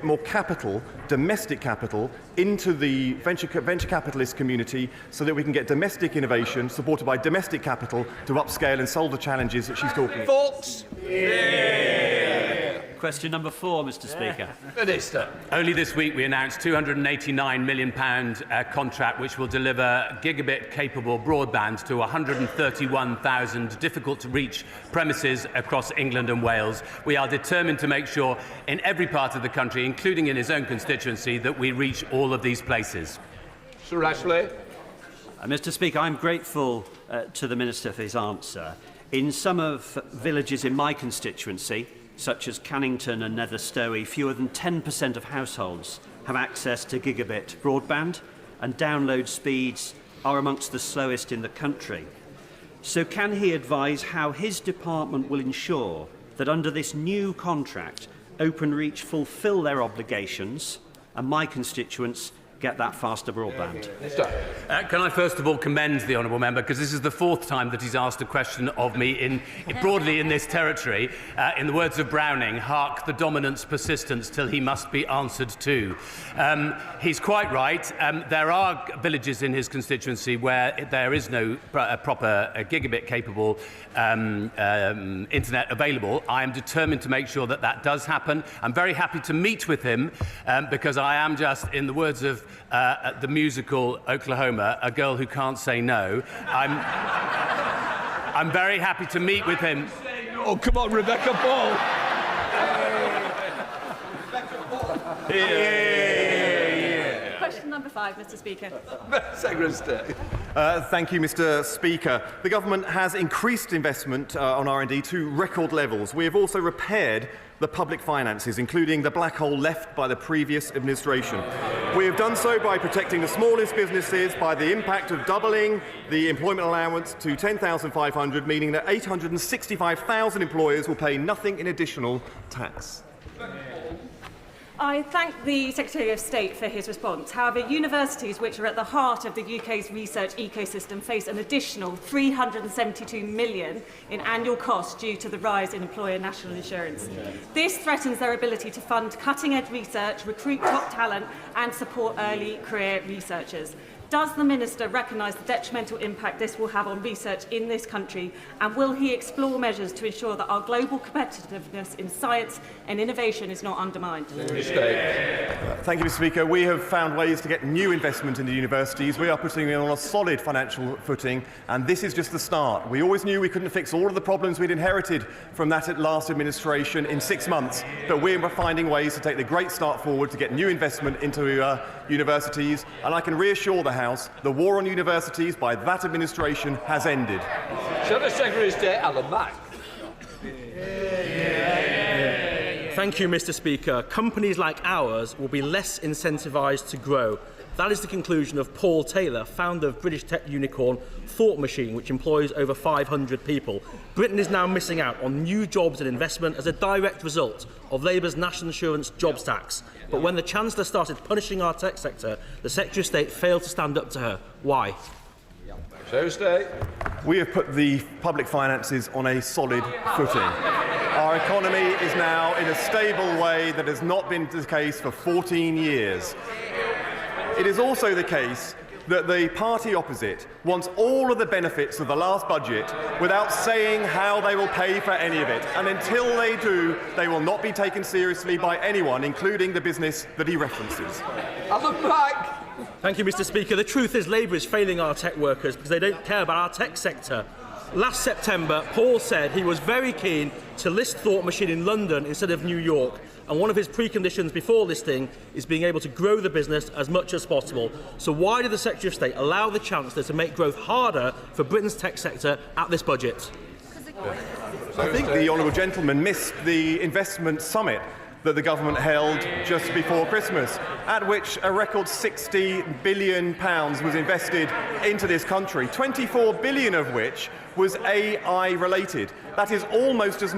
more capital, domestic capital, into the venture capitalist community so that we can get domestic innovation supported by domestic capital to upscale and solve the challenges that she's talking about. Thoughts? Question number 4, Mr. Speaker. Minister. Only this week we announced £289 million contract which will deliver gigabit-capable broadband to 131,000 difficult-to-reach premises across England and Wales. We are determined to make sure in every part of the country, including in his own constituency, that we reach all of these places. Sir Ashley. Mr. Speaker, I'm grateful to the Minister for his answer. In some of villages in my constituency, such as Cannington and Nether Stowey, fewer than 10% of households have access to gigabit broadband, and download speeds are amongst the slowest in the country. So can he advise how his department will ensure that under this new contract, Openreach fulfil their obligations and my constituents get that faster broadband? Can I first of all commend the honourable member, because this is the 4th time that he's asked a question of me broadly in this territory. In the words of Browning, hark the dominant's persistence till he must be answered to. He's quite right. There are villages in his constituency where there is no proper gigabit-capable internet available. I am determined to make sure that that does happen. I'm very happy to meet with him because I am just, in the words of the musical Oklahoma, a girl who can't say no. I'm very happy to meet with him. Oh, come on, Rebecca Ball. Question number 5, Mr. Speaker. Secretary of State. Thank you, Mr. Speaker. The government has increased investment on R&D to record levels. We have also repaired the public finances, including the black hole left by the previous administration. We have done so by protecting the smallest businesses, by the impact of doubling the employment allowance to $10,500, meaning that 865,000 employers will pay nothing in additional tax. I thank the Secretary of State for his response. However, universities, which are at the heart of the UK's research ecosystem, face an additional $372 million in annual costs due to the rise in employer national insurance. This threatens their ability to fund cutting-edge research, recruit top talent and support early career researchers. Does the Minister recognise the detrimental impact this will have on research in this country, and will he explore measures to ensure that our global competitiveness in science and innovation is not undermined? Thank you, Mr. Speaker. We have found ways to get new investment into universities. We are putting them on a solid financial footing, and this is just the start. We always knew we couldn't fix all of the problems we'd inherited from that last administration in 6 months, but we're finding ways to take the great start forward to get new investment into universities, and I can reassure the House, the war on universities by that administration has ended. Secretary of State Alan Mack. Thank you, Mr. Speaker. Companies like ours will be less incentivised to grow. That is the conclusion of Paul Taylor, founder of British tech unicorn Thought Machine, which employs over 500 people. Britain is now missing out on new jobs and investment as a direct result of Labour's national insurance jobs tax. But when the Chancellor started punishing our tech sector, the Secretary of State failed to stand up to her. Why? Secretary of State. We have put the public finances on a solid footing. Our economy is now in a stable way that has not been the case for 14 years. It is also the case that the party opposite wants all of the benefits of the last budget without saying how they will pay for any of it. And until they do, they will not be taken seriously by anyone, including the business that he references. Alan Mack. Thank you, Mr. Speaker. The truth is Labour is failing our tech workers because they don't care about our tech sector. Last September, Paul said he was very keen to list Thought Machine in London instead of New York, and one of his preconditions before listing is being able to grow the business as much as possible. So why did the Secretary of State allow the Chancellor to make growth harder for Britain's tech sector at this budget? I think the honourable gentleman missed the investment summit that the government held just before Christmas, at which a record £60 billion was invested into this country, 24 billion of which was AI related. That is almost as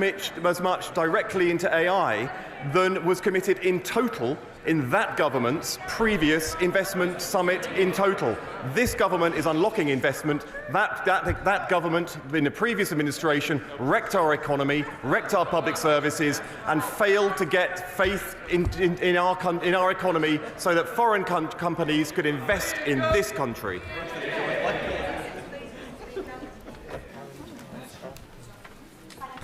much directly into AI than was committed in total in that government's previous investment summit in total. This government is unlocking investment. That government in the previous administration wrecked our economy, wrecked our public services, and failed to get faith in our economy so that foreign companies could invest in this country.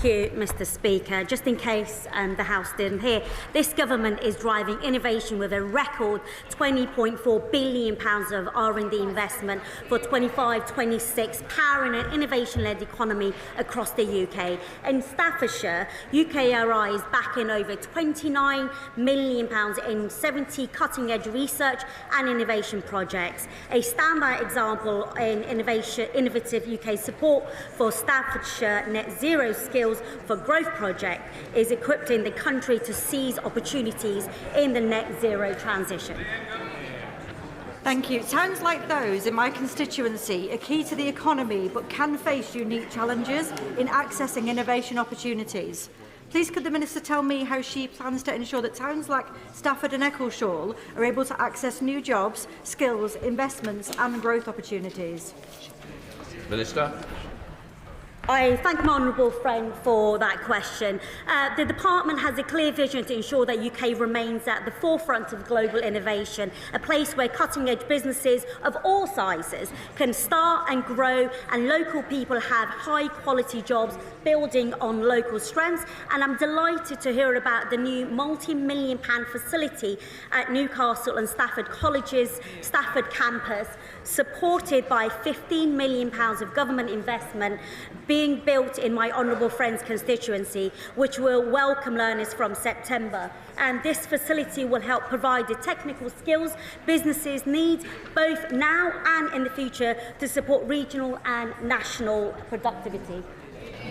Thank you, Mr. Speaker. Just in case the House didn't hear, this government is driving innovation with a record £20.4 billion of R&D investment for 25-26, powering an innovation-led economy across the UK. In Staffordshire, UKRI is backing over £29 million in 70 cutting-edge research and innovation projects. A standout example in innovative UK support for Staffordshire Net Zero Skills for Growth project is equipping the country to seize opportunities in the net zero transition. Thank you. Towns like those in my constituency are key to the economy but can face unique challenges in accessing innovation opportunities. Please could the Minister tell me how she plans to ensure that towns like Stafford and Eccleshall are able to access new jobs, skills, investments and growth opportunities? Minister. I thank my honourable friend for that question. The Department has a clear vision to ensure that UK remains at the forefront of global innovation, a place where cutting-edge businesses of all sizes can start and grow and local people have high-quality jobs building on local strengths. And I'm delighted to hear about the new multi-million-pound facility at Newcastle and Stafford College's Stafford campus, supported by £15 million of government investment being built in my honourable friend's constituency, which will welcome learners from September. And this facility will help provide the technical skills businesses need, both now and in the future, to support regional and national productivity.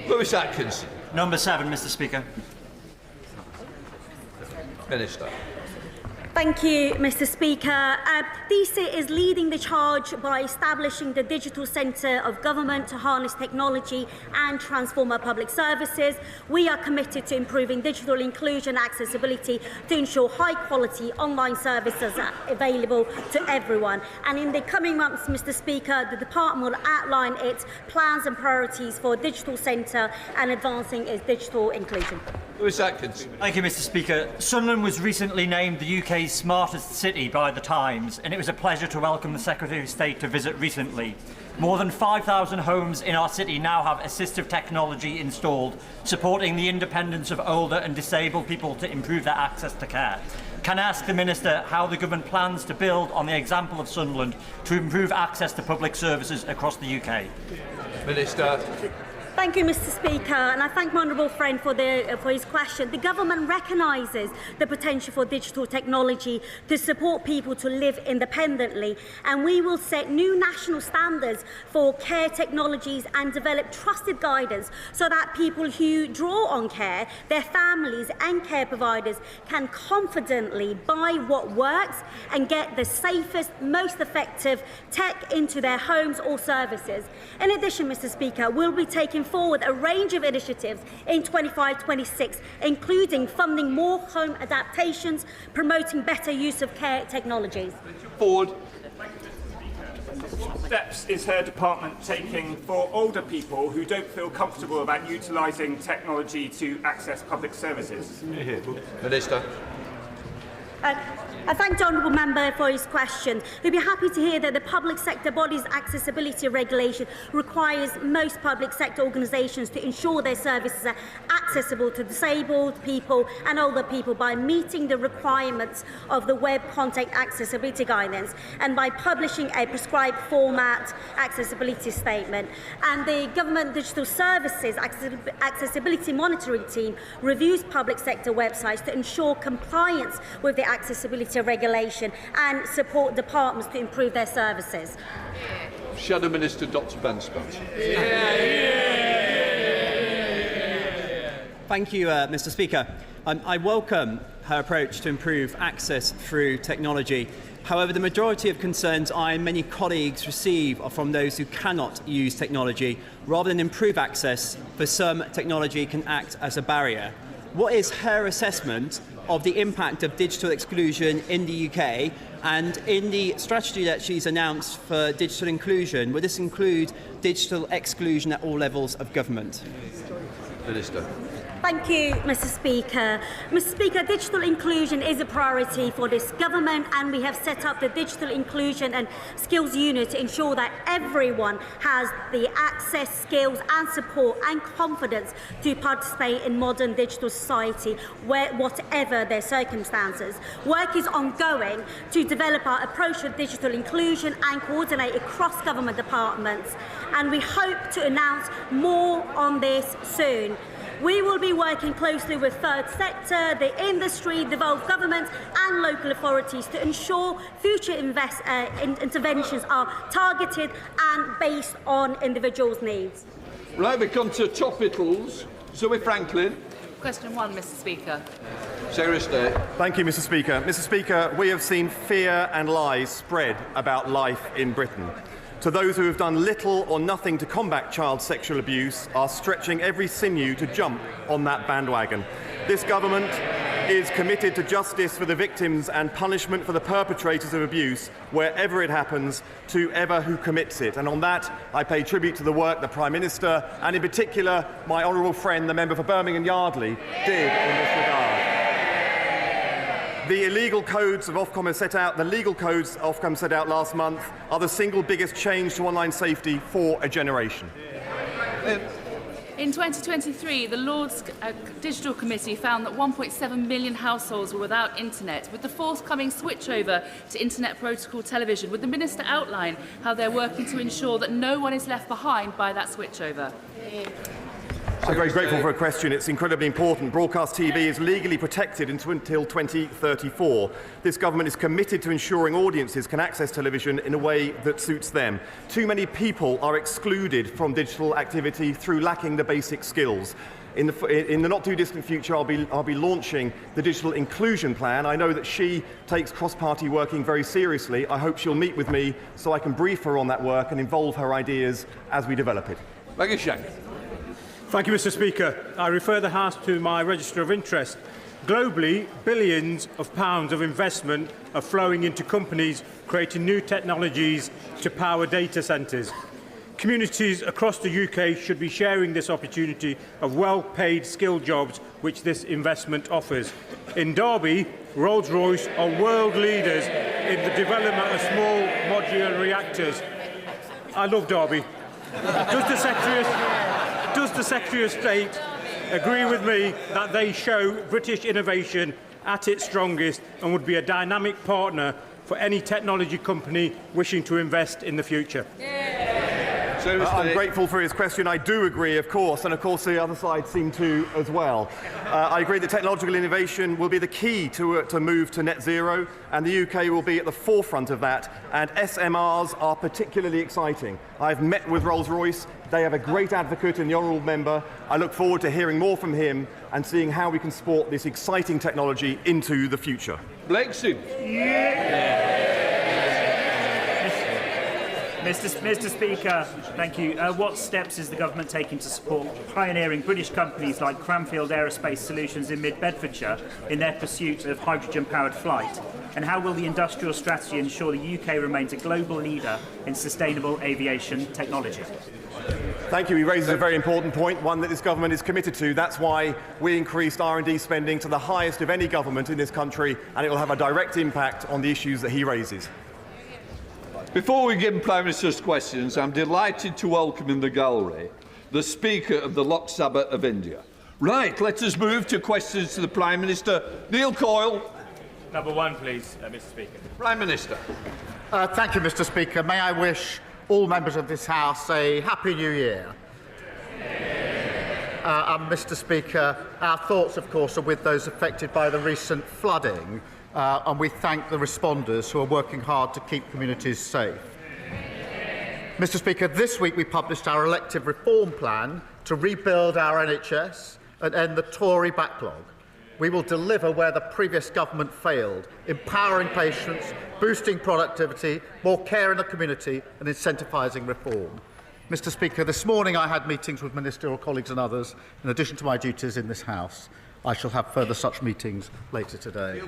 Lewis Atkinson. Number 7, Mr. Speaker. Minister. Thank you, Mr. Speaker. DCIT is leading the charge by establishing the Digital Centre of Government to harness technology and transform our public services. We are committed to improving digital inclusion and accessibility to ensure high-quality online services are available to everyone. And in the coming months, Mr. Speaker, the Department will outline its plans and priorities for Digital Centre and advancing its digital inclusion. Lewis Atkinson. Thank you, Mr. Speaker. Sunderland was recently named the UK's smartest city by The Times, and it was a pleasure to welcome the Secretary of State to visit recently. More than 5,000 homes in our city now have assistive technology installed, supporting the independence of older and disabled people to improve their access to care. Can I ask the Minister how the Government plans to build on the example of Sunderland to improve access to public services across the UK? Minister. Thank you, Mr. Speaker, and I thank my honourable friend for his question. The government recognises the potential for digital technology to support people to live independently, and we will set new national standards for care technologies and develop trusted guidance so that people who draw on care, their families and care providers can confidently buy what works and get the safest, most effective tech into their homes or services. In addition, Mr. Speaker, we'll be taking forward a range of initiatives in 25-26, including funding more home adaptations, promoting better use of care technologies. Forward. Steps is her department taking for older people who don't feel comfortable about utilising technology to access public services? Minister. I thank the honourable member for his question. We'd be happy to hear that the public sector body's accessibility regulation requires most public sector organisations to ensure their services are accessible to disabled people and older people by meeting the requirements of the Web Content Accessibility Guidance and by publishing a prescribed format accessibility statement. And the Government Digital Services Accessibility Monitoring Team reviews public sector websites to ensure compliance with the accessibility regulation and support departments to improve their services. Shadow Minister Dr. Ben Spencer. Thank you, Mr. Speaker. I welcome her approach to improve access through technology. However, the majority of concerns I and many colleagues receive are from those who cannot use technology. Rather than improve access, for some, technology can act as a barrier. What is her assessment of the impact of digital exclusion in the UK? And in the strategy that she's announced for digital inclusion, will this include digital exclusion at all levels of government? Minister. Thank you, Mr. Speaker. Mr. Speaker, digital inclusion is a priority for this government, and we have set up the Digital Inclusion and Skills Unit to ensure that everyone has the access, skills and support and confidence to participate in modern digital society, whatever their circumstances. Work is ongoing to develop our approach to digital inclusion and coordinate across government departments, and we hope to announce more on this soon. We will be working closely with third sector, the industry, devolved government and local authorities to ensure future interventions are targeted and based on individuals' needs. Right, we come to topicals. Zoe Franklin. Question 1, Mr. Speaker. Secretary of State. Thank you, Mr. Speaker. Mr. Speaker, we have seen fear and lies spread about life in Britain. To those who have done little or nothing to combat child sexual abuse are stretching every sinew to jump on that bandwagon. This government is committed to justice for the victims and punishment for the perpetrators of abuse wherever it happens, to ever who commits it. And on that, I pay tribute to the work the Prime Minister and in particular my honourable friend, the member for Birmingham Yardley, did in this regard. The legal codes Ofcom set out last month are the single biggest change to online safety for a generation. In 2023, the Lords Digital Committee found that 1.7 million households were without internet. With the forthcoming switchover to internet protocol television, would the Minister outline how they're working to ensure that no one is left behind by that switchover? I'm very grateful for a question. It's incredibly important. Broadcast TV is legally protected until 2034. This government is committed to ensuring audiences can access television in a way that suits them. Too many people are excluded from digital activity through lacking the basic skills. In the not too distant future, I'll be launching the Digital Inclusion Plan. I know that she takes cross-party working very seriously. I hope she'll meet with me so I can brief her on that work and involve her ideas as we develop it. Thank you, Mr. Speaker. I refer the House to my register of interest. Globally, billions of pounds of investment are flowing into companies creating new technologies to power data centres. Communities across the UK should be sharing this opportunity of well-paid skilled jobs which this investment offers. In Derby, Rolls-Royce are world leaders in the development of small modular reactors. I love Derby. Does the Secretary of State agree with me that they show British innovation at its strongest and would be a dynamic partner for any technology company wishing to invest in the future? I'm grateful for his question. I do agree, of course, and of course the other side seem to as well. I agree that technological innovation will be the key to move to net zero, and the UK will be at the forefront of that, and SMRs are particularly exciting. I've met with Rolls-Royce. They have a great advocate in the honourable member. I look forward to hearing more from him and seeing how we can support this exciting technology into the future. Blake Sim. Mr. Speaker, thank you. What steps is the government taking to support pioneering British companies like Cranfield Aerospace Solutions in mid-Bedfordshire in their pursuit of hydrogen-powered flight? And how will the industrial strategy ensure the UK remains a global leader in sustainable aviation technology? Thank you. He raises a very important point, one that this government is committed to. That's why we increased R&D spending to the highest of any government in this country, and it will have a direct impact on the issues that he raises. Before we give Prime Minister's questions, I'm delighted to welcome in the gallery the Speaker of the Lok Sabha of India. Right, let us move to questions to the Prime Minister. Neil Coyle. Number 1, please, Mr. Speaker. Prime Minister. Thank you, Mr. Speaker. May I wish all members of this House a Happy New Year. And Mr. Speaker, our thoughts, of course, are with those affected by the recent flooding. And we thank the responders who are working hard to keep communities safe. Mr. Speaker, this week we published our elective reform plan to rebuild our NHS and end the Tory backlog. We will deliver where the previous government failed, empowering patients, boosting productivity, more care in the community and incentivising reform. Mr Speaker, this morning I had meetings with ministerial colleagues and others, in addition to my duties in this House. I shall have further such meetings later today.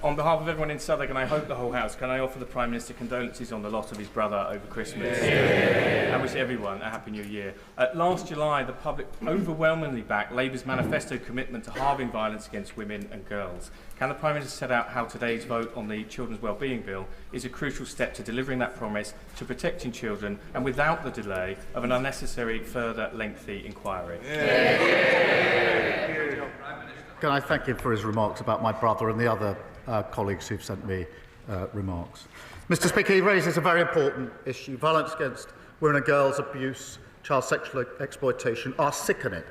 On behalf of everyone in Southwark, and I hope the whole House, can I offer the Prime Minister condolences on the loss of his brother over Christmas and wish everyone a Happy New Year. Last July, the public overwhelmingly backed Labour's manifesto commitment to halving violence against women and girls. Can the Prime Minister set out how today's vote on the Children's Wellbeing Bill is a crucial step to delivering that promise, to protecting children, and without the delay of an unnecessary further lengthy inquiry? Can I thank him for his remarks about my brother and the other colleagues who've sent me remarks. Mr Speaker, he raises a very important issue. Violence against women and girls, abuse, child sexual exploitation are sickening.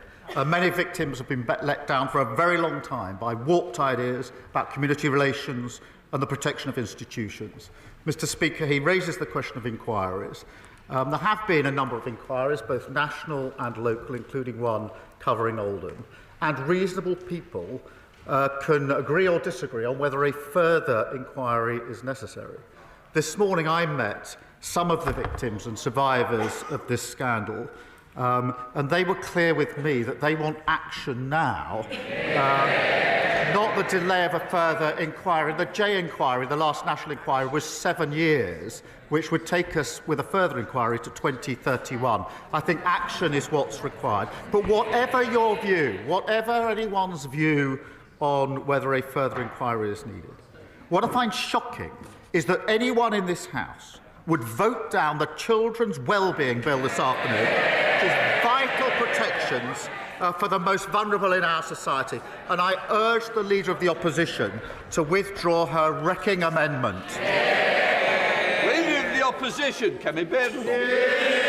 Many victims have been let down for a very long time by warped ideas about community relations and the protection of institutions. Mr Speaker, he raises the question of inquiries. There have been a number of inquiries, both national and local, including one covering Oldham, and reasonable people can agree or disagree on whether a further inquiry is necessary. This morning I met some of the victims and survivors of this scandal, and they were clear with me that they want action now, not the delay of a further inquiry. The J inquiry, the last national inquiry, was 7 years, which would take us with a further inquiry to 2031. I think action is what's required. But whatever your view, whatever anyone's view on whether a further inquiry is needed, what I find shocking is that anyone in this House would vote down the Children's Wellbeing Bill this afternoon, which is vital protections for the most vulnerable in our society. And I urge the Leader of the Opposition to withdraw her wrecking amendment. Leader of the Opposition, Kemi Badenoch.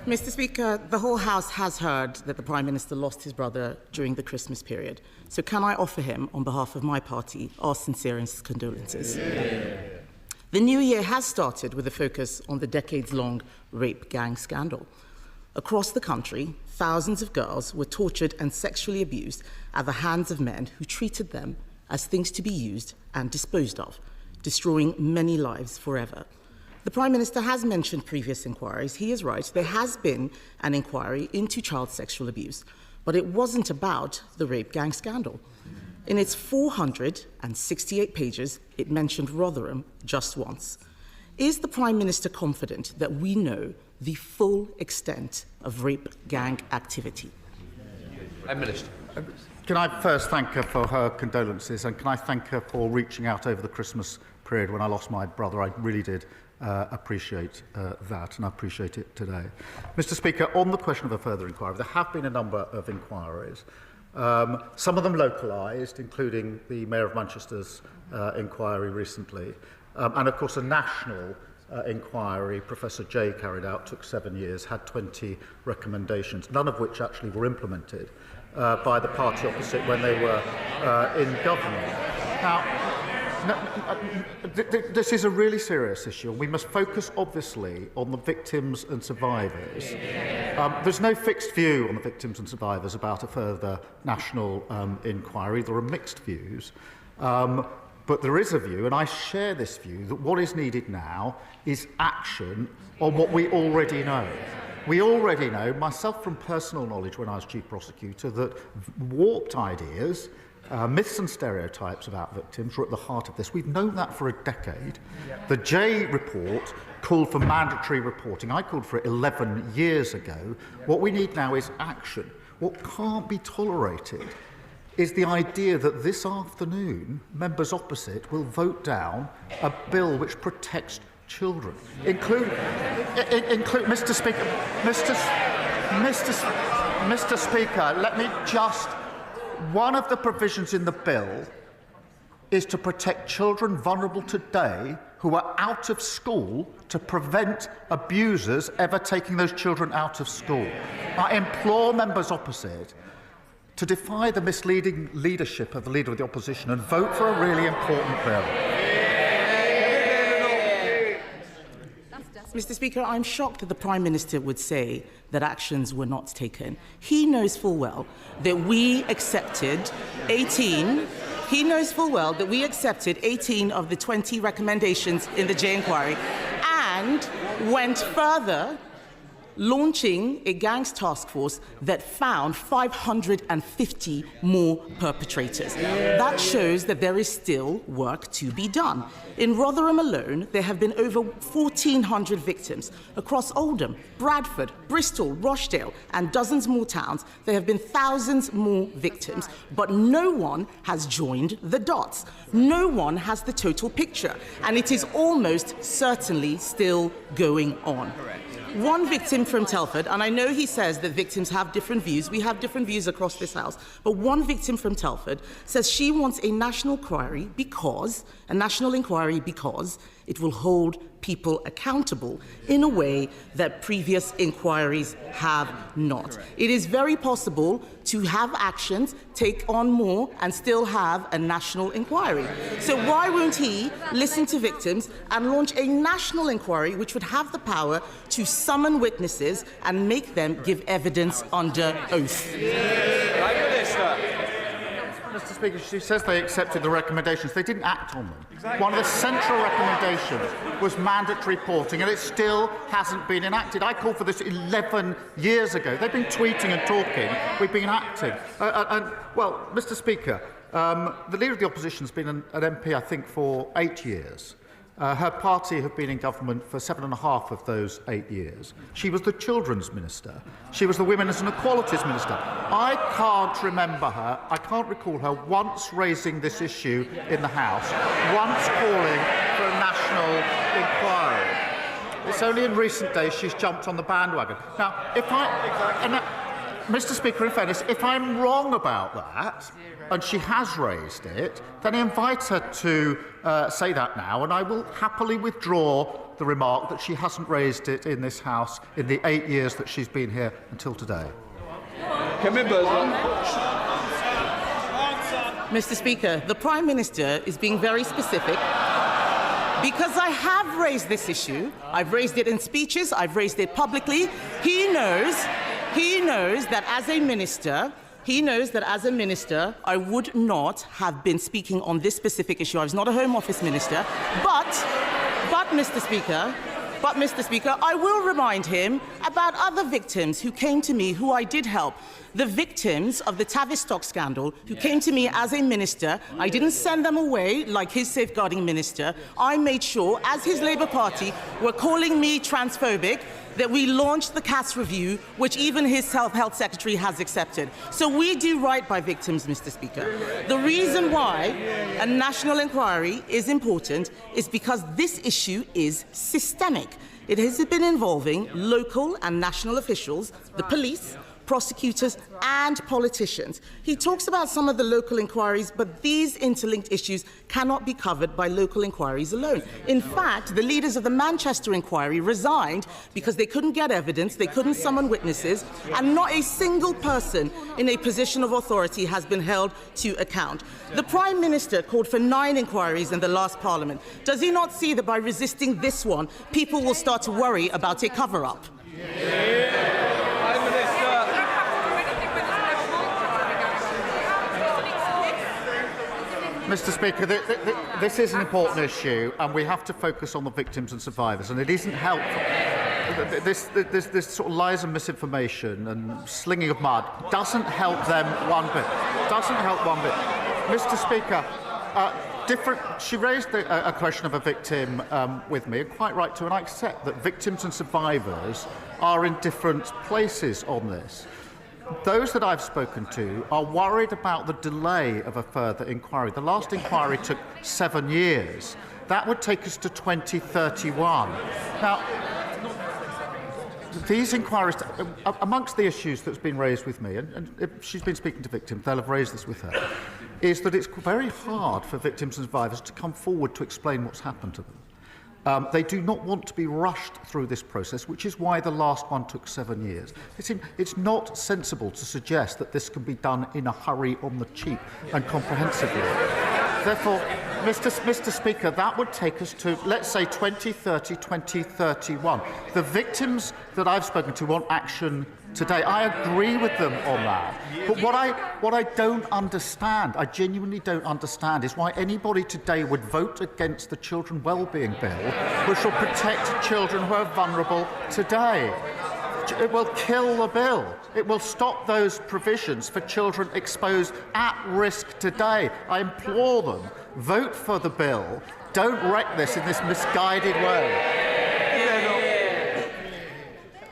Mr Speaker, the whole House has heard that the Prime Minister lost his brother during the Christmas period. So can I offer him, on behalf of my party, our sincerest condolences. The new year has started with a focus on the decades-long rape gang scandal. Across the country, thousands of girls were tortured and sexually abused at the hands of men who treated them as things to be used and disposed of, destroying many lives forever. The Prime Minister has mentioned previous inquiries. He is right. There has been an inquiry into child sexual abuse, but it wasn't about the rape gang scandal. In its 468 pages, it mentioned Rotherham just once. Is the Prime Minister confident that we know the full extent of rape gang activity? Prime Minister. Can I first thank her for her condolences, and can I thank her for reaching out over the Christmas period when I lost my brother? I really did appreciate that, and I appreciate it today. Mr Speaker, on the question of a further inquiry, there have been a number of inquiries, some of them localised, including the Mayor of Manchester's inquiry recently, and of course a national inquiry Professor Jay carried out, took 7 years, had 20 recommendations, none of which actually were implemented by the party opposite when they were in government. Now, this is a really serious issue, and we must focus, obviously, on the victims and survivors. There's no fixed view on the victims and survivors about a further national inquiry. There are mixed views. But there is a view, and I share this view, that what is needed now is action on what we already know. We already know, myself from personal knowledge when I was Chief Prosecutor, that warped ideas, myths and stereotypes about victims are at the heart of this. We've known that for a decade. The J report called for mandatory reporting. I called for it 11 years ago. What we need now is action. What can't be tolerated is the idea that this afternoon members opposite will vote down a bill which protects children, include Mr. Speaker, Mr. Speaker, let me just. One of the provisions in the bill is to protect children vulnerable today who are out of school, to prevent abusers ever taking those children out of school. I implore members opposite to defy the misleading leadership of the Leader of the Opposition and vote for a really important bill. Mr. Speaker, I'm shocked that the Prime Minister would say that actions were not taken. He knows full well that we accepted 18. He knows full well that we accepted 18 of the 20 recommendations in the J inquiry and went further, launching a gangs task force that found 550 more perpetrators. That shows that there is still work to be done. In Rotherham alone, there have been over 1,400 victims. Across Oldham, Bradford, Bristol, Rochdale, and dozens more towns, there have been thousands more victims. But no one has joined the dots. No one has the total picture. And it is almost certainly still going on. One victim from Telford, and I know he says that victims have different views. We have different views across this House. But one victim from Telford says she wants a national inquiry because it will hold people accountable in a way that previous inquiries have not. It is very possible to have actions, take on more, and still have a national inquiry. So why won't he listen to victims and launch a national inquiry which would have the power to summon witnesses and make them give evidence under oath? Mr. Speaker, she says they accepted the recommendations. They didn't act on them. Exactly. One of the central recommendations was mandatory reporting, and it still hasn't been enacted. I called for this 11 years ago. They've been tweeting and talking. We've been acting. Well, Mr. Speaker, the Leader of the Opposition has been an MP, I think, for 8 years. Her party have been in government for 7.5 of those 8 years. She was the Children's Minister. She was the Women's and Equalities Minister. I can't recall her once raising this issue in the House, once calling for a national inquiry. It's only in recent days she's jumped on the bandwagon. Now, Mr. Speaker, in fairness, if I'm wrong about that, and she has raised it, then I invite her to say that now, and I will happily withdraw the remark that she hasn't raised it in this House in the 8 years that she's been here until today. Mr. Speaker, the Prime Minister is being very specific because I have raised this issue. I've raised it in speeches. I've raised it publicly. He knows that as a minister, I would not have been speaking on this specific issue. I was not a Home Office minister. But Mr. Speaker, I will remind him about other victims who came to me who I did help. The victims of the Tavistock scandal who came to me as a minister. I didn't send them away like his safeguarding minister. I made sure, as his Labour Party were calling me transphobic, that we launched the CAS review, which even his health secretary has accepted. So we do right by victims, Mr. Speaker. The reason why a national inquiry is important is because this issue is systemic. It has been involving local and national officials, the police, prosecutors and politicians. He talks about some of the local inquiries, but these interlinked issues cannot be covered by local inquiries alone. In fact, the leaders of the Manchester inquiry resigned because they couldn't get evidence, they couldn't summon witnesses, and not a single person in a position of authority has been held to account. The Prime Minister called for 9 inquiries in the last Parliament. Does he not see that by resisting this one, people will start to worry about a cover-up? Mr. Speaker, this is an important issue, and we have to focus on the victims and survivors, and it isn't helpful. This sort of lies and misinformation and slinging of mud doesn't help them one bit. Mr. Speaker, she raised a question of a victim with me, and quite right to, and I accept that victims and survivors are in different places on this. Those that I've spoken to are worried about the delay of a further inquiry. The last inquiry took 7 years. That would take us to 2031. Now, these inquiries, amongst the issues that's been raised with me, and if she's been speaking to victims, they'll have raised this with her, is that it's very hard for victims and survivors to come forward to explain what's happened to them. They do not want to be rushed through this process, which is why the last one took 7 years. It's not sensible to suggest that this can be done in a hurry on the cheap and comprehensively. Therefore, Mr. Speaker, that would take us to, let's say, 2030, 2031. The victims that I've spoken to want action today. I agree with them on that. But what I don't understand, I genuinely don't understand, is why anybody today would vote against the Children Wellbeing Bill, which will protect children who are vulnerable today. It will kill the bill. It will stop those provisions for children exposed at risk today. I implore them, vote for the bill. Don't wreck this in this misguided way.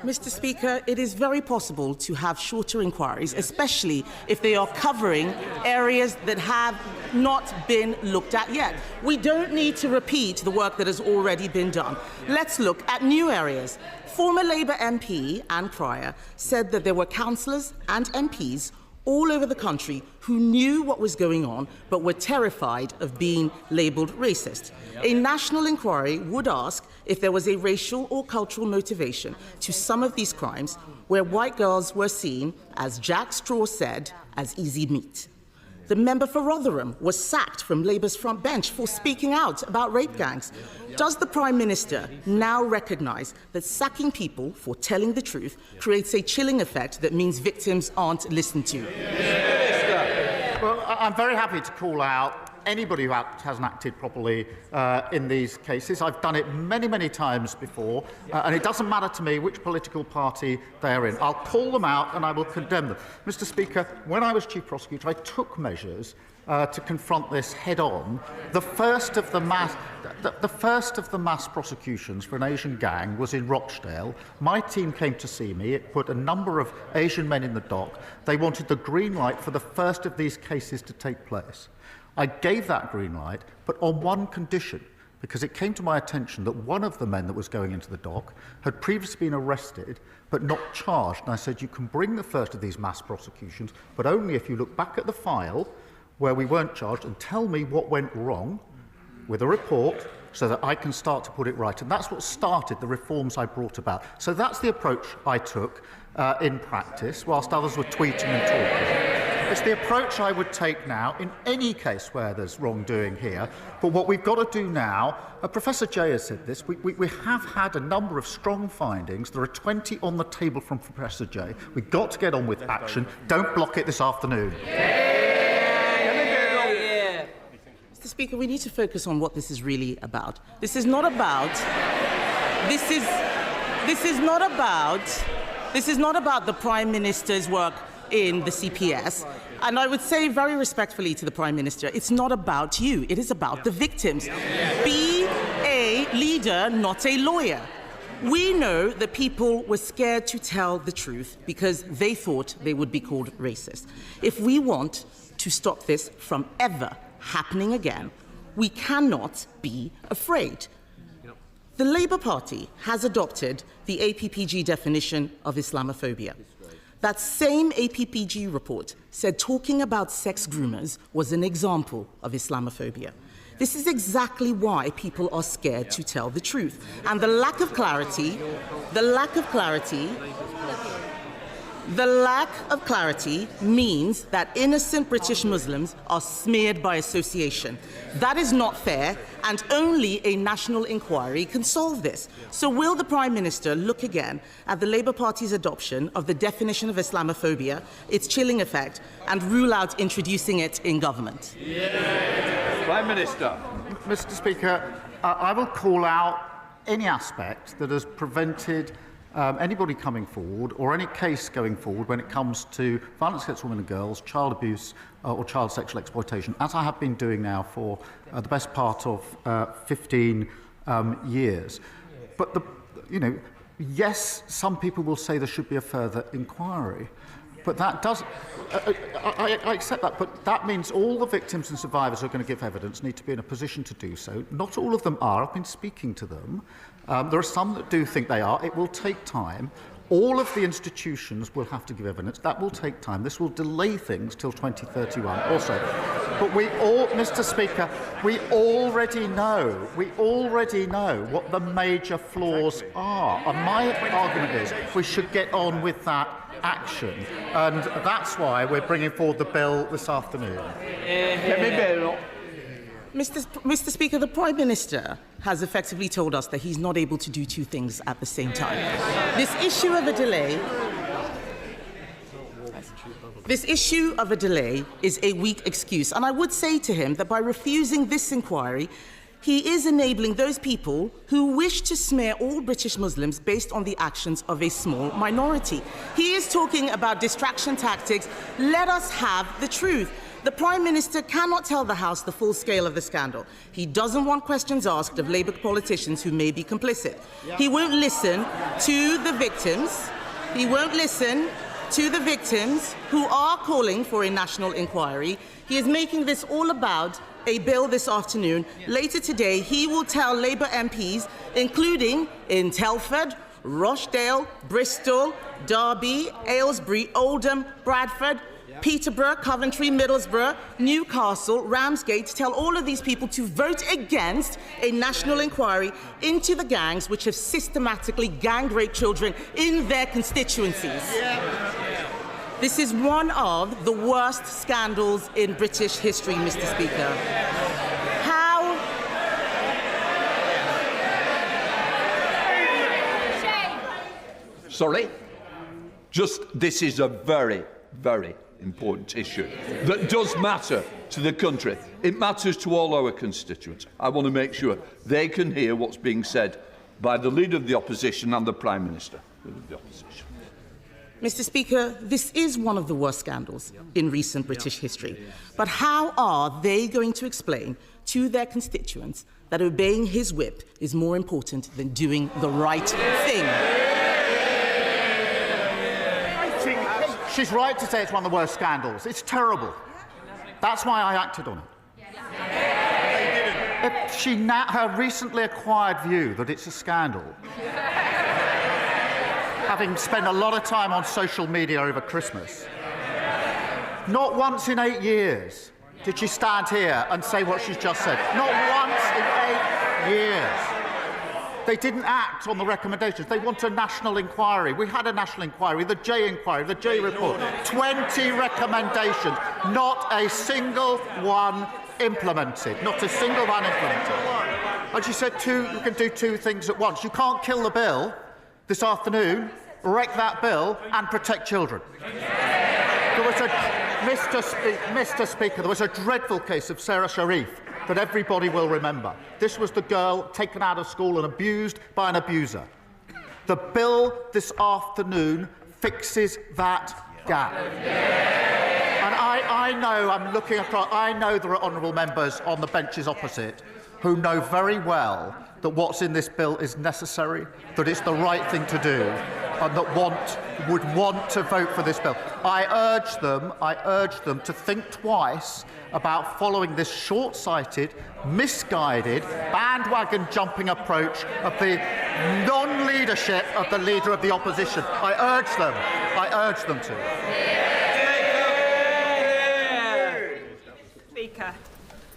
Mr. Speaker, it is very possible to have shorter inquiries, especially if they are covering areas that have not been looked at yet. We don't need to repeat the work that has already been done. Let's look at new areas. Former Labour MP Anne Cryer said that there were councillors and MPs all over the country who knew what was going on but were terrified of being labelled racist. A national inquiry would ask if there was a racial or cultural motivation to some of these crimes where white girls were seen, as Jack Straw said, as easy meat. The member for Rotherham was sacked from Labour's front bench for speaking out about rape gangs. Does the Prime Minister now recognise that sacking people for telling the truth creates a chilling effect that means victims aren't listened to? Well, I'm very happy to call out anybody who hasn't acted properly in these cases. I've done it many, many times before, and it doesn't matter to me which political party they're in. I'll call them out and I will condemn them. Mr. Speaker, when I was Chief Prosecutor, I took measures to confront this head-on. The first of the mass prosecutions for an Asian gang was in Rochdale. My team came to see me. It put a number of Asian men in the dock. They wanted the green light for the first of these cases to take place. I gave that green light, but on one condition, because it came to my attention that one of the men that was going into the dock had previously been arrested but not charged. And I said, you can bring the first of these mass prosecutions, but only if you look back at the file where we weren't charged and tell me what went wrong with a report so that I can start to put it right. And that's what started the reforms I brought about. So that's the approach I took in practice, whilst others were tweeting and talking. It's the approach I would take now in any case where there's wrongdoing here. But what we've got to do now, Professor Jay has said this, we have had a number of strong findings. There are 20 on the table from Professor Jay. We've got to get on with action. Don't block it this afternoon. Mr. Speaker, we need to focus on what this is really about. This is not about the Prime Minister's work in the CPS. And I would say very respectfully to the Prime Minister, it's not about you, it is about the victims. Be a leader, not a lawyer. We know that people were scared to tell the truth because they thought they would be called racist. If we want to stop this from ever happening again, we cannot be afraid. The Labour Party has adopted the APPG definition of Islamophobia. That same APPG report said talking about sex groomers was an example of Islamophobia. This is exactly why people are scared to tell the truth. And the lack of clarity means that innocent British Muslims are smeared by association. That is not fair, and only a national inquiry can solve this. So will the Prime Minister look again at the Labour Party's adoption of the definition of Islamophobia, its chilling effect, and rule out introducing it in government? Prime Minister. Mr. Speaker, I will call out any aspect that has prevented anybody coming forward or any case going forward when it comes to violence against women and girls, child abuse or child sexual exploitation, as I have been doing now for the best part of 15 years. But, yes, some people will say there should be a further inquiry. But that does, I accept that, but that means all the victims and survivors who are going to give evidence need to be in a position to do so. Not all of them are. I've been speaking to them. There are some that do think they are. It will take time. All of the institutions will have to give evidence. That will take time. This will delay things till 2031 also. But we all, Mr. Speaker, we already know what the major flaws are. And my argument is we should get on with that action. And that's why we're bringing forward the bill this afternoon. Mr. Speaker, the Prime Minister has effectively told us that he's not able to do two things at the same time. This issue of a delay is a weak excuse, and I would say to him that by refusing this inquiry, he is enabling those people who wish to smear all British Muslims based on the actions of a small minority. He is talking about distraction tactics. Let us have the truth. The Prime Minister cannot tell the House the full scale of the scandal. He doesn't want questions asked of Labour politicians who may be complicit. He won't listen to the victims. He won't listen to the victims who are calling for a national inquiry. He is making this all about a bill this afternoon. Later today, he will tell Labour MPs, including in Telford, Rochdale, Bristol, Derby, Aylesbury, Oldham, Bradford, Peterborough, Coventry, Middlesbrough, Newcastle, Ramsgate, to tell all of these people to vote against a national inquiry into the gangs which have systematically gang-raped children in their constituencies. This is one of the worst scandals in British history, Mr. Speaker. Sorry? This is a very, very important issue that does matter to the country. It matters to all our constituents. I want to make sure they can hear what's being said by the Leader of the Opposition and the Prime Minister of the Opposition. Mr. Speaker, this is one of the worst scandals in recent British history. But how are they going to explain to their constituents that obeying his whip is more important than doing the right thing? She's right to say it's one of the worst scandals. It's terrible. That's why I acted on it. Her recently acquired view that it's a scandal, having spent a lot of time on social media over Christmas, not once in 8 years did she stand here and say what she's just said. Not once in 8 years. They didn't act on the recommendations. They want a national inquiry. We had a national inquiry, the J inquiry, the J report. 20 recommendations, not a single one implemented. Not a single one implemented. And she said you can do two things at once. You can't kill the bill this afternoon, wreck that bill and protect children. There was Mr. Speaker, there was a dreadful case of Sarah Sharif that everybody will remember. This was the girl taken out of school and abused by an abuser. The bill this afternoon fixes that gap. And I know, I'm looking across, I know there are honourable members on the benches opposite who know very well that what's in this bill is necessary, that it's the right thing to do, and that would want to vote for this bill. I urge them to think twice about following this short-sighted, misguided, bandwagon-jumping approach of the non-leadership of the Leader of the Opposition. I urge them to. Speaker,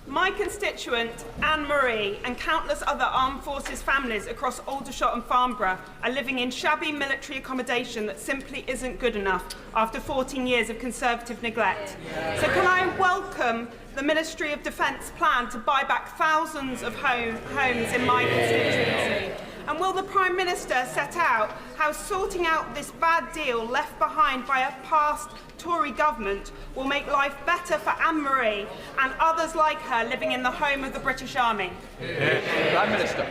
my constituent, Anne-Marie, and countless other armed forces families across Aldershot and Farnborough are living in shabby military accommodation that simply isn't good enough after 14 years of Conservative neglect. So can I welcome the Ministry of Defence plan to buy back thousands of homes in my constituency? And will the Prime Minister set out how sorting out this bad deal left behind by a past Tory government will make life better for Anne-Marie and others like her living in the home of the British Army? Prime Minister.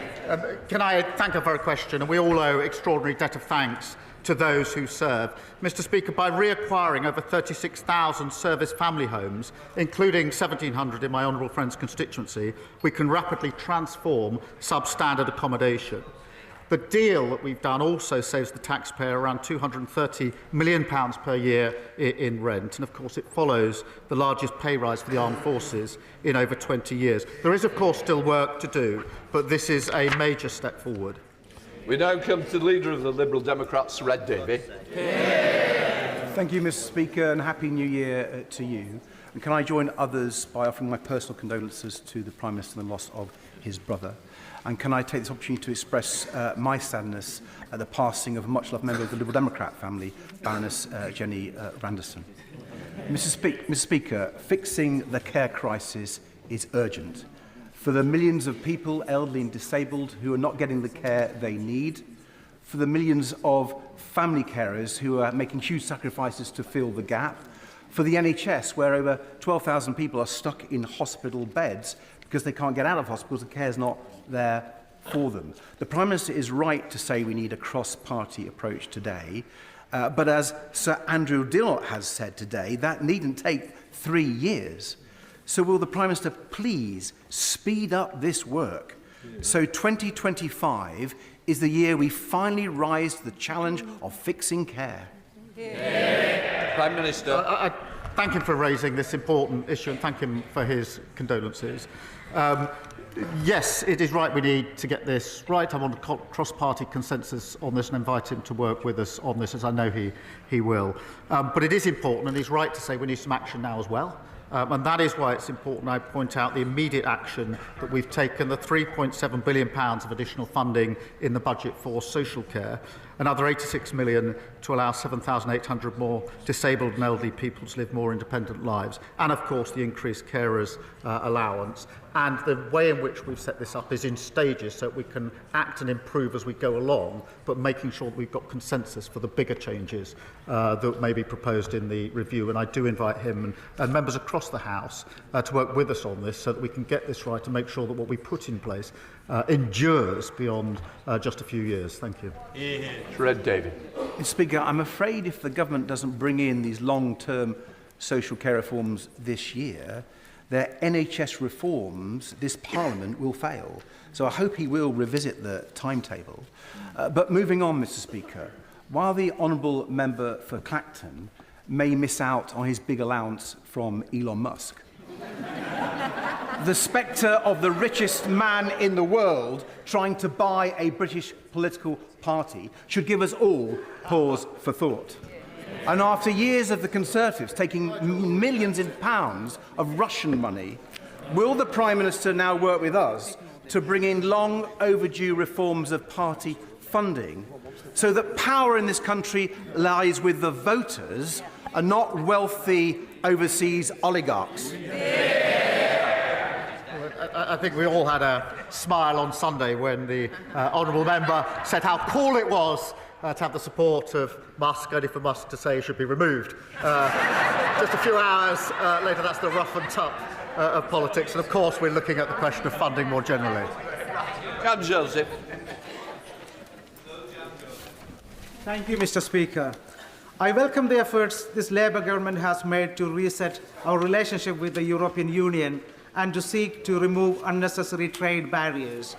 Can I thank her for her question? And we all owe extraordinary debt of thanks to those who serve. Mr. Speaker, by reacquiring over 36,000 service family homes, including 1,700 in my honourable friend's constituency, we can rapidly transform substandard accommodation. The deal that we've done also saves the taxpayer around £230 million per year in rent, and of course it follows the largest pay rise for the armed forces in over 20 years. There is of course still work to do, but this is a major step forward. We now come to the Leader of the Liberal Democrats, Red Davey. Thank you, Mr. Speaker, and Happy New Year to you. And can I join others by offering my personal condolences to the Prime Minister on the loss of his brother? And can I take this opportunity to express my sadness at the passing of a much-loved member of the Liberal Democrat family, Baroness Jenny Randerson. Mr. Speaker, fixing the care crisis is urgent. for the millions of people, elderly and disabled, who are not getting the care they need, for the millions of family carers who are making huge sacrifices to fill the gap, for the NHS, where over 12,000 people are stuck in hospital beds because they can't get out of hospitals, the care is not there for them. The Prime Minister is right to say we need a cross-party approach today, but as Sir Andrew Dillot has said today, that needn't take 3 years. So will the Prime Minister please speed up this work so 2025 is the year we finally rise to the challenge of fixing care? Prime Minister. I thank him for raising this important issue and thank him for his condolences. Yes, it is right we need to get this right. I'm on a cross-party consensus on this and invite him to work with us on this, as I know he will. But it is important, and he's right to say we need some action now as well. And that is why it's important I point out the immediate action that we've taken, the £3.7 billion of additional funding in the budget for social care, another £86 million to allow 7,800 more disabled and elderly people to live more independent lives, and of course the increased carers allowance. And the way in which we've set this up is in stages so that we can act and improve as we go along, but making sure that we've got consensus for the bigger changes that may be proposed in the review. And I do invite him and members across the House to work with us on this so that we can get this right and make sure that what we put in place endures beyond just a few years. Thank you. Red David. Mr. Speaker, I'm afraid if the government doesn't bring in these long-term social care reforms this year, their NHS reforms, this Parliament will fail. So I hope he will revisit the timetable. But moving on, Mr. Speaker, while the honourable member for Clacton may miss out on his big allowance from Elon Musk, the spectre of the richest man in the world trying to buy a British political party should give us all pause for thought. And after years of the Conservatives taking millions of pounds of Russian money, will the Prime Minister now work with us to bring in long overdue reforms of party funding so that power in this country lies with the voters and not wealthy overseas oligarchs? I think we all had a smile on Sunday when the honourable member said how cool it was to have the support of Musk, only for Musk to say he should be removed. Just a few hours later, that's the rough and tough of politics. And of course, we're looking at the question of funding more generally. Joseph. Thank you, Mr. Speaker. I welcome the efforts this Labour government has made to reset our relationship with the European Union and to seek to remove unnecessary trade barriers.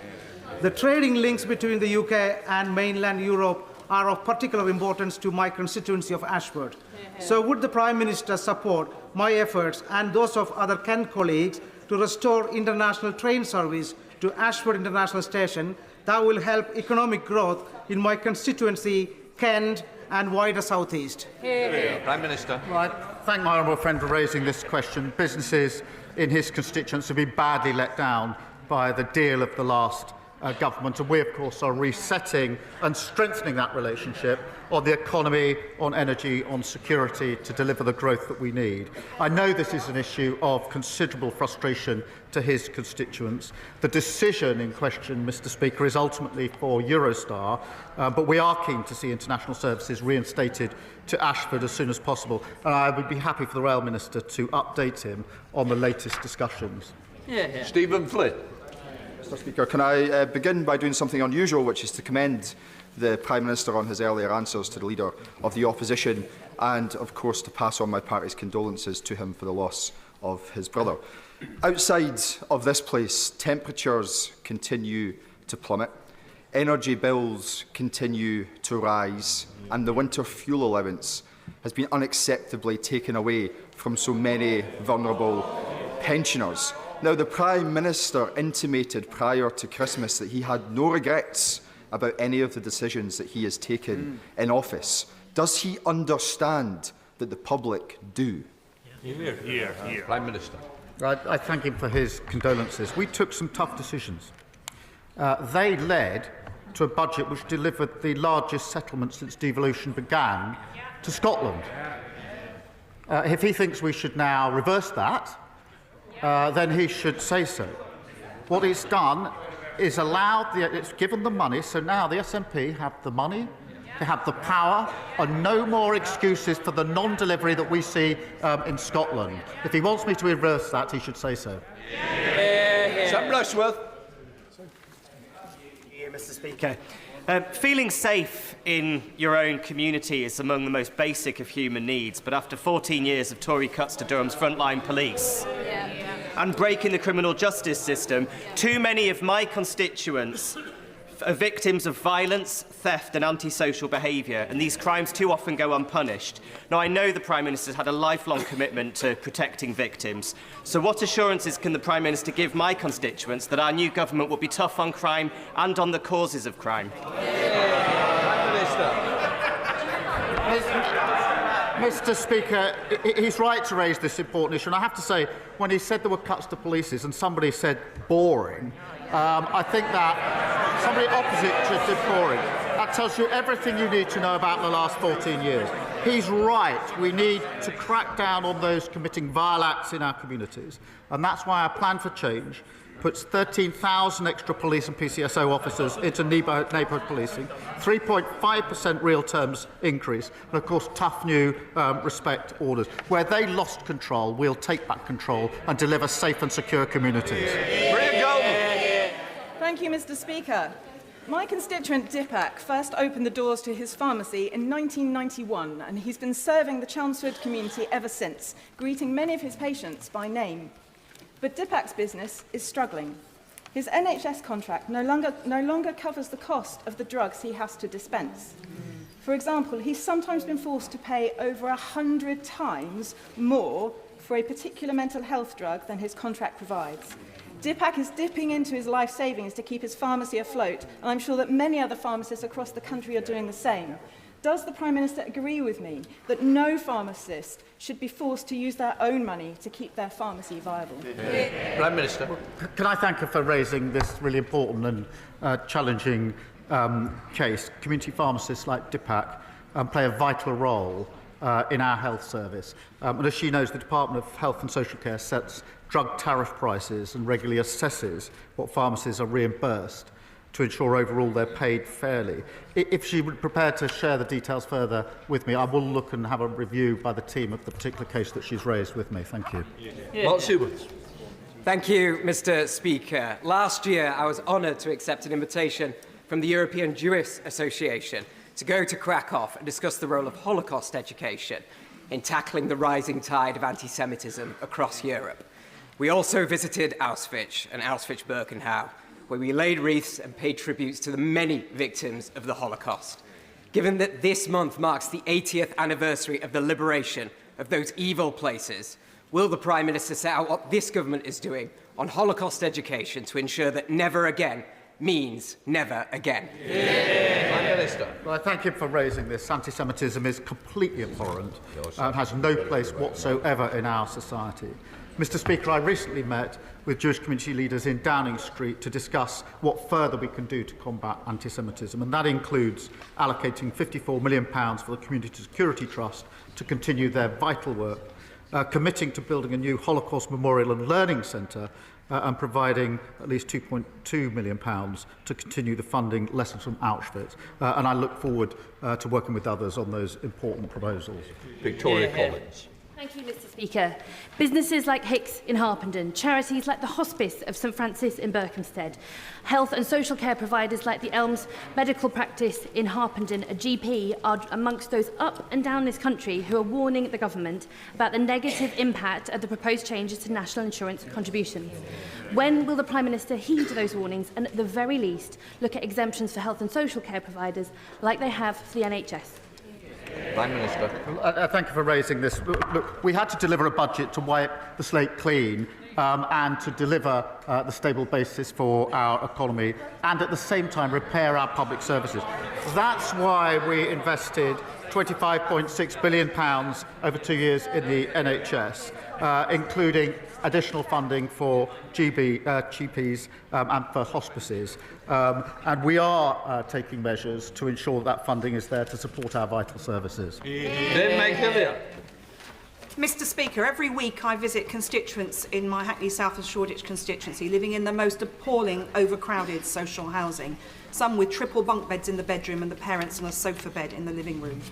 The trading links between the UK and mainland Europe are of particular importance to my constituency of Ashford. So would the Prime Minister support my efforts and those of other Kent colleagues to restore international train service to Ashford International Station that will help economic growth in my constituency, Kent and wider South East? Prime Minister. Right. Thank my honourable friend for raising this question. Businesses in his constituents have been badly let down by the deal of the last government, and we, of course, are resetting and strengthening that relationship on the economy, on energy, on security to deliver the growth that we need. I know this is an issue of considerable frustration to his constituents. The decision in question, Mr. Speaker, is ultimately for Eurostar, but we are keen to see international services reinstated to Ashford as soon as possible, and I would be happy for the Rail Minister to update him on the latest discussions. Stephen Flynn. Mr. Speaker, can I begin by doing something unusual, which is to commend the Prime Minister on his earlier answers to the Leader of the Opposition and, of course, to pass on my party's condolences to him for the loss of his brother. Outside of this place, temperatures continue to plummet, energy bills continue to rise, and the winter fuel allowance has been unacceptably taken away from so many vulnerable pensioners. Now, the Prime Minister intimated prior to Christmas that he had no regrets about any of the decisions that he has taken in office. Does he understand that the public do? Prime Minister. I thank him for his condolences. We took some tough decisions. They led to a budget which delivered the largest settlement since devolution began to Scotland. If he thinks we should now reverse that, then he should say so. What it's done is it's given the money, so now the SNP have the money, they have the power, and no more excuses for the non-delivery that we see in Scotland. If he wants me to reverse that, he should say so. Sam Rushworth. Mr. Speaker. Feeling safe in your own community is among the most basic of human needs, but after 14 years of Tory cuts to Durham's frontline police and breaking the criminal justice system, too many of my constituents are victims of violence, theft and antisocial behaviour, and these crimes too often go unpunished. Now, I know the Prime Minister's had a lifelong commitment to protecting victims, so what assurances can the Prime Minister give my constituents that our new government will be tough on crime and on the causes of crime? Mr. Speaker, he's right to raise this important issue, and I have to say, when he said there were cuts to polices and somebody said boring, I think that somebody opposite just did boring. That tells you everything you need to know about the last 14 years. He's right. We need to crack down on those committing vile acts in our communities. And that's why our plan for change puts 13,000 extra police and PCSO officers into neighbourhood policing, 3.5% real terms increase, and of course tough new respect orders. Where they lost control, we'll take back control and deliver safe and secure communities. Thank you, Mr. Speaker. My constituent Dipak first opened the doors to his pharmacy in 1991, and he's been serving the Chelmsford community ever since, greeting many of his patients by name. But Dipak's business is struggling. His NHS contract no longer covers the cost of the drugs he has to dispense. For example, he's sometimes been forced to pay over 100 times more for a particular mental health drug than his contract provides. Dipak is dipping into his life savings to keep his pharmacy afloat, and I'm sure that many other pharmacists across the country are doing the same. Does the Prime Minister agree with me that no pharmacist should be forced to use their own money to keep their pharmacy viable? Prime Minister. Can I thank her for raising this really important and challenging case? Community pharmacists like Dipak play a vital role in our health service. And as she knows, the Department of Health and Social Care sets drug tariff prices and regularly assesses what pharmacies are reimbursed to ensure overall they're paid fairly. If she would prepare to share the details further with me, I will look and have a review by the team of the particular case that she's raised with me. Thank you. Thank you, Mr. Speaker. Last year, I was honoured to accept an invitation from the European Jewish Association to go to Krakow and discuss the role of Holocaust education in tackling the rising tide of anti-Semitism across Europe. We also visited Auschwitz and Auschwitz-Birkenau, where we laid wreaths and paid tributes to the many victims of the Holocaust. Given that this month marks the 80th anniversary of the liberation of those evil places, will the Prime Minister set out what this government is doing on Holocaust education to ensure that never again means never again? Well, I thank him for raising this. Anti-Semitism is completely abhorrent and has no place whatsoever in our society. Mr. Speaker, I recently met with Jewish community leaders in Downing Street to discuss what further we can do to combat anti-Semitism, and that includes allocating £54 million for the Community Security Trust to continue their vital work, committing to building a new Holocaust Memorial and Learning Centre, and providing at least £2.2 million to continue the funding lessons from Auschwitz. And I look forward to working with others on those important proposals. Victoria Collins. Thank you, Mr. Speaker. Businesses like Hicks in Harpenden, charities like the Hospice of St Francis in Berkhamsted, health and social care providers like the Elms Medical Practice in Harpenden, a GP, are amongst those up and down this country who are warning the government about the negative impact of the proposed changes to national insurance contributions. When will the Prime Minister heed those warnings and, at the very least, look at exemptions for health and social care providers like they have for the NHS? Prime Minister. Thank you for raising this. Look, we had to deliver a budget to wipe the slate clean and to deliver the stable basis for our economy and at the same time repair our public services. That's why we invested £25.6 billion over 2 years in the NHS, including additional funding for GPs and for hospices. And we are taking measures to ensure that funding is there to support our vital services. Mr Speaker, every week I visit constituents in my Hackney South and Shoreditch constituency living in the most appalling overcrowded social housing, some with triple bunk beds in the bedroom and the parents on a sofa bed in the living room.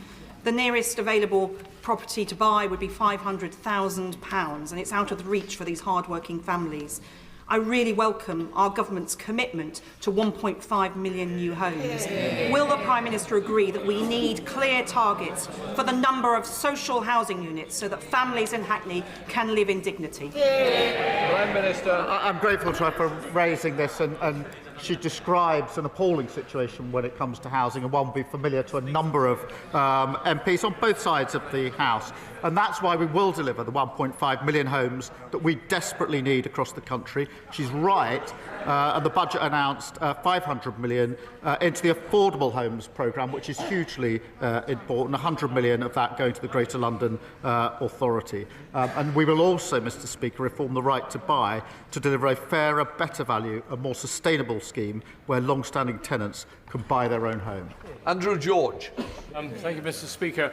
The nearest available property to buy would be £500,000 and it's out of the reach for these hard-working families. I really welcome our government's commitment to 1.5 million new homes. Will the Prime Minister agree that we need clear targets for the number of social housing units so that families in Hackney can live in dignity? Prime Minister. I'm grateful to her for raising this, and she describes an appalling situation when it comes to housing, and one will be familiar to a number of MPs on both sides of the House. And that's why we will deliver the 1.5 million homes that we desperately need across the country. She's right, and the budget announced 500 million into the Affordable Homes programme, which is hugely important, 100 million of that going to the Greater London Authority. And we will also, Mr Speaker, reform the right to buy to deliver a fairer, better value and more sustainable scheme where long-standing tenants can buy their own home. Andrew George. Thank you, Mr Speaker.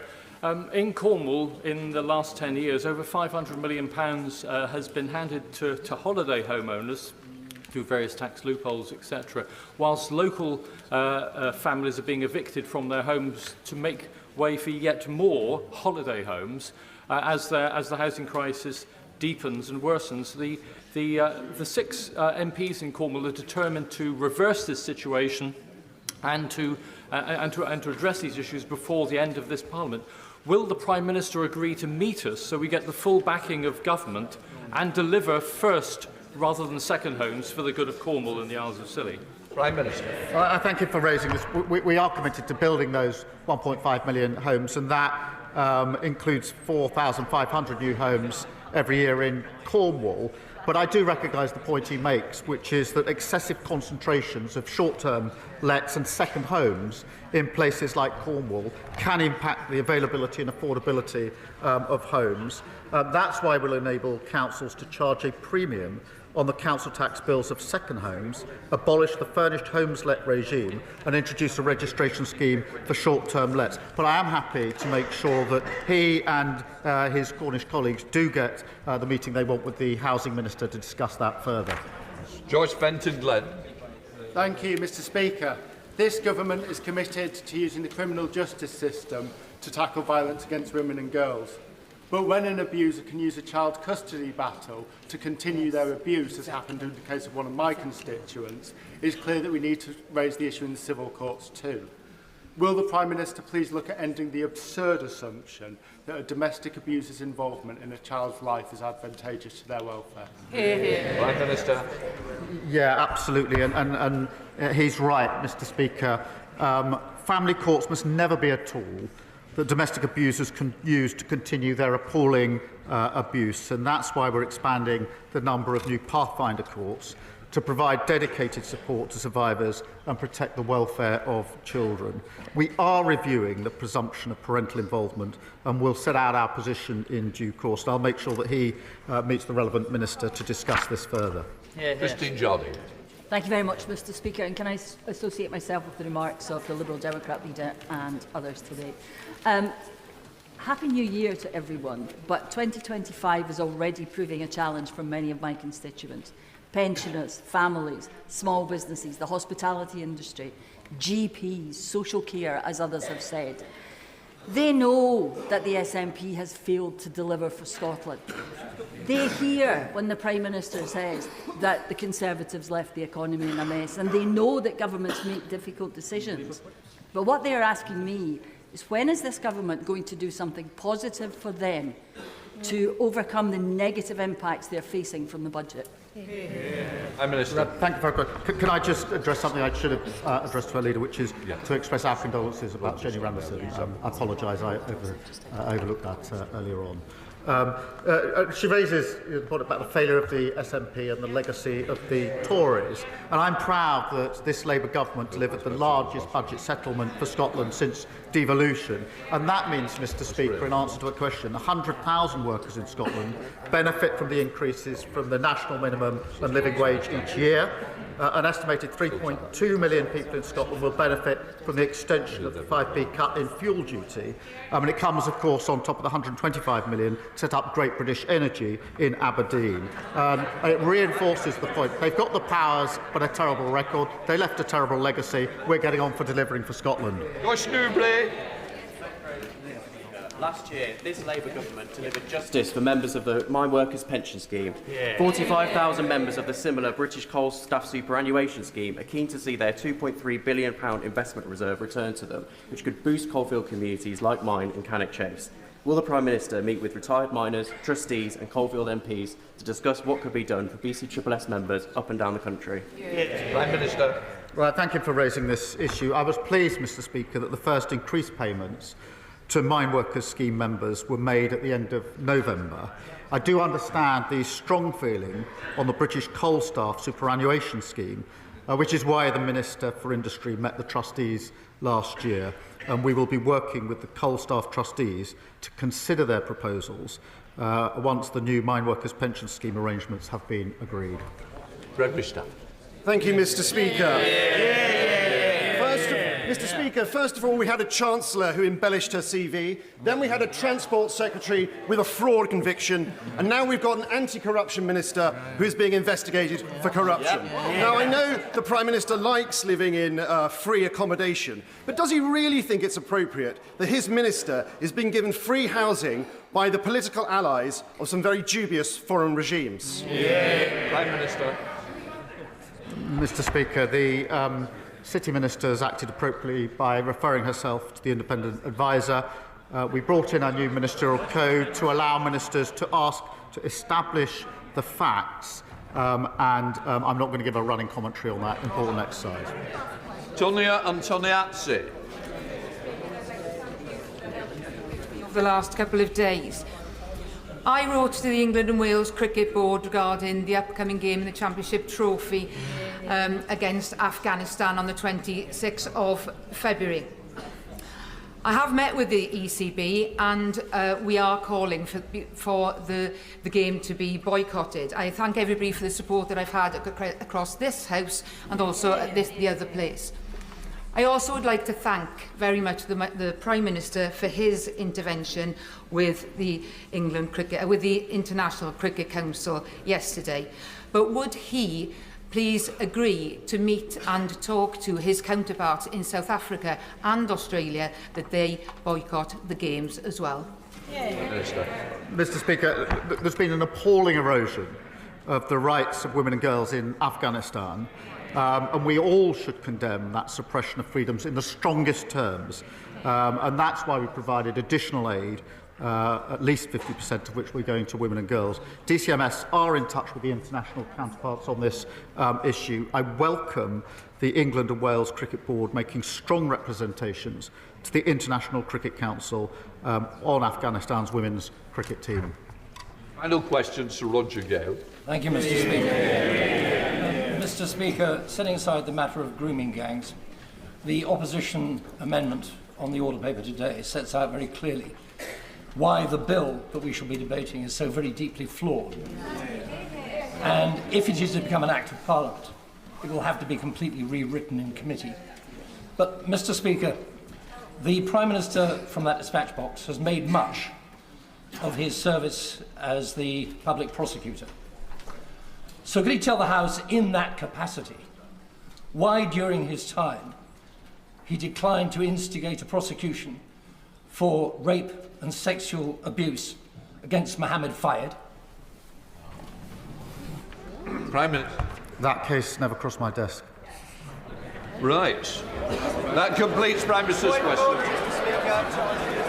In Cornwall, in the last 10 years, over £500 million has been handed to holiday homeowners through various tax loopholes, etc., whilst local families are being evicted from their homes to make way for yet more holiday homes as the housing crisis deepens and worsens. The 6 MPs in Cornwall are determined to reverse this situation and to address these issues before the end of this Parliament. Will the Prime Minister agree to meet us so we get the full backing of government and deliver first rather than second homes for the good of Cornwall and the Isles of Scilly? Prime Minister. I thank you for raising this. We are committed to building those 1.5 million homes, and that includes 4,500 new homes every year in Cornwall. But I do recognise the point he makes, which is that excessive concentrations of short-term lets and second homes in places like Cornwall can impact the availability and affordability of homes. That's why we'll enable councils to charge a premium on the council tax bills of second homes, abolish the furnished homes let regime and introduce a registration scheme for short-term lets. But I am happy to make sure that he and his Cornish colleagues do get the meeting they want with the Housing Minister to discuss that further. Joyce Fenton-Glenn. Thank you, Mr Speaker. This government is committed to using the criminal justice system to tackle violence against women and girls. But when an abuser can use a child custody battle to continue their abuse, as happened in the case of one of my constituents, it's clear that we need to raise the issue in the civil courts too. Will the Prime Minister please look at ending the absurd assumption that a domestic abuser's involvement in a child's life is advantageous to their welfare? Prime Minister. Yeah, absolutely, and he's right, Mr Speaker. Family courts must never be a tool that domestic abusers can use to continue their appalling abuse, and that's why we're expanding the number of new Pathfinder courts to provide dedicated support to survivors and protect the welfare of children. We are reviewing the presumption of parental involvement and we'll set out our position in due course. And I'll make sure that he meets the relevant minister to discuss this further. Christine Jardine. Thank you very much, Mr Speaker. And can I associate myself with the remarks of the Liberal Democrat leader and others today? Happy New Year to everyone, but 2025 is already proving a challenge for many of my constituents. Pensioners, families, small businesses, the hospitality industry, GPs, social care, as others have said. They know that the SNP has failed to deliver for Scotland. They hear when the Prime Minister says that the Conservatives left the economy in a mess, and they know that governments make difficult decisions. But what they are asking me is, when is this government going to do something positive for them to overcome the negative impacts they're facing from the budget? Minister. Thank you very much. Can I just address something I should have addressed to our leader, which is to express our condolences about Jenny Randerson. I apologise, I overlooked that earlier on. She raises the point about the failure of the SNP and the legacy of the Tories, and I'm proud that this Labour government delivered the largest budget settlement for Scotland since devolution, and that means, Mr Speaker, in answer to a question, 100,000 workers in Scotland benefit from the increases from the national minimum and living wage each year. an estimated 3.2 million people in Scotland will benefit from the extension of the 5p cut in fuel duty. And it comes, of course, on top of the 125 million to set up Great British Energy in Aberdeen. And it reinforces the point. They've got the powers, but a terrible record. They left a terrible legacy. We're getting on for delivering for Scotland. Last year, this Labour government delivered justice for members of the Mine Workers Pension Scheme. 45,000 members of the similar British Coal Staff Superannuation Scheme are keen to see their £2.3 billion investment reserve returned to them, which could boost coalfield communities like mine and Cannock Chase. Will the Prime Minister meet with retired miners, trustees and coalfield MPs to discuss what could be done for BCSS members up and down the country? Prime Minister. Well, thank you for raising this issue. I was pleased, Mr Speaker, that the first increased payments to Mine Workers Scheme members were made at the end of November. I do understand the strong feeling on the British Coal Staff Superannuation Scheme, which is why the Minister for Industry met the trustees last year, and we will be working with the coal staff trustees to consider their proposals once the new Mine Workers Pension Scheme arrangements have been agreed. Thank you, Mr Speaker. Mr Speaker, first of all, we had a Chancellor who embellished her CV, then we had a Transport Secretary with a fraud conviction, and now we've got an anti-corruption minister who is being investigated for corruption. Now, I know the Prime Minister likes living in free accommodation, but does he really think it's appropriate that his minister is being given free housing by the political allies of some very dubious foreign regimes? Prime Minister. Mr Speaker, the City Minister has acted appropriately by referring herself to the independent adviser. We brought in our new ministerial code to allow ministers to ask to establish the facts, and I'm not going to give a running commentary on that important exercise. Tonia Antoniazzi. The last couple of days, I wrote to the England and Wales Cricket Board regarding the upcoming game in the Championship Trophy against Afghanistan on the 26th of February. I have met with the ECB and we are calling for the game to be boycotted. I thank everybody for the support that I've had across this House and also at the other place. I also would like to thank very much the Prime Minister for his intervention with the with the International Cricket Council yesterday. But would he please agree to meet and talk to his counterparts in South Africa and Australia that they boycott the Games as well? Mr Speaker, there's been an appalling erosion of the rights of women and girls in Afghanistan. And we all should condemn that suppression of freedoms in the strongest terms. And that's why we provided additional aid, at least 50% of which we're going to women and girls. DCMS are in touch with the international counterparts on this issue. I welcome the England and Wales Cricket Board making strong representations to the International Cricket Council on Afghanistan's women's cricket team. Final question to Roger Gale. Thank you, Mr Speaker. Mr Speaker, setting aside the matter of grooming gangs, the opposition amendment on the order paper today sets out very clearly why the bill that we shall be debating is so very deeply flawed. And if it is to become an Act of Parliament, it will have to be completely rewritten in committee. But, Mr Speaker, the Prime Minister from that dispatch box has made much of his service as the public prosecutor. So could he tell the House in that capacity why during his time he declined to instigate a prosecution for rape and sexual abuse against Mohammed Fayed? Prime Minister. That case never crossed my desk. Right. That completes Prime Minister's question.